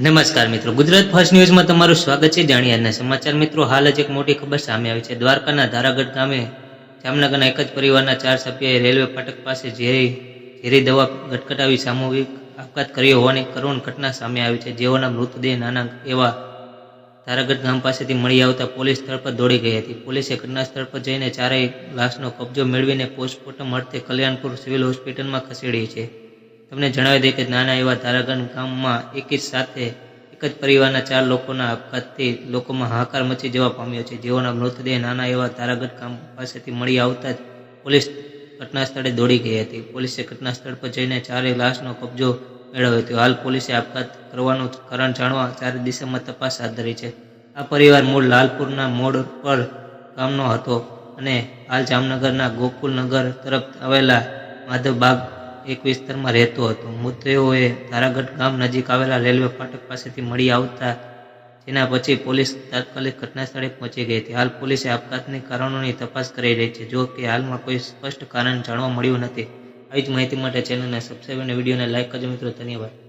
નમસ્કાર મિત્રો, ગુજરાત ફર્સ્ટ ન્યૂઝમાં તમારું સ્વાગત છે। જાણીએ આજના સમાચાર। મિત્રો, હાલ જ એક મોટી ખબર સામે આવી છે। દ્વારકાના ધારાગઢ ગામે જામનગરના એક જ પરિવારના 4 સભ્યોએ રેલવે ફાટક પાસે ઝેરી દવા ગટગટાવી સામૂહિક આપઘાત કર્યો હોવાની કરુણ ઘટના સામે આવી છે, જેઓના મૃતદેહ નાના એવા ધારાગઢ ગામ પાસેથી મળી આવતા પોલીસ સ્થળ પર દોડી ગઈ હતી। પોલીસે ઘટના સ્થળ પર જઈને ચારેય લાશનો કબજો મેળવીને પોસ્ટમોર્ટમ અર્થે કલ્યાણપુર સિવિલ હોસ્પિટલમાં ખસેડી છે। તમને જણાવી દઈએ કે નાના એવા ધારાગઢ ગામમાં એક જ પરિવારના 4 લોકોના આપઘાતથી લોકોમાં હાહાકાર મચી જવા પામ્યો છે, જેઓના મૃતદેહ નાના એવા ધારાગઢ ગામ પાસેથી મળી આવતા જ પોલીસ ઘટના સ્થળે દોડી ગઈ હતી। પોલીસે ઘટના સ્થળ પર જઈને ચારેય લાશનો કબજો મેળવ્યો હતો। હાલ પોલીસે આપઘાત કરવાનું કારણ જાણવા 4 દિશામાં તપાસ હાથ ધરી છે। આ પરિવાર મૂળ લાલપુરના મોડ પર ગામનો હતો અને હાલ જામનગરના ગોકુલનગર તરફ આવેલા માધવબાગ એક વિસ્તારમાં રહેતો હતો। મૃતદેહોએ ધારાગઢ ગામ નજીક આવેલા રેલવે ફાટક પાસેથી મળી આવતા જેના પછી પોલીસ તાત્કાલિક ઘટના સ્થળે પહોંચી ગઈ હતી। હાલ પોલીસે આપઘાતની કારણોની તપાસ કરી રહી છે, જો કે હાલમાં કોઈ સ્પષ્ટ કારણ જાણવા મળ્યું નથી। આવી જ માહિતી માટે ચેનલને સબસ્ક્રાઇબ અને વિડીયોને લાઇક કરજો મિત્રો। ધન્યવાદ।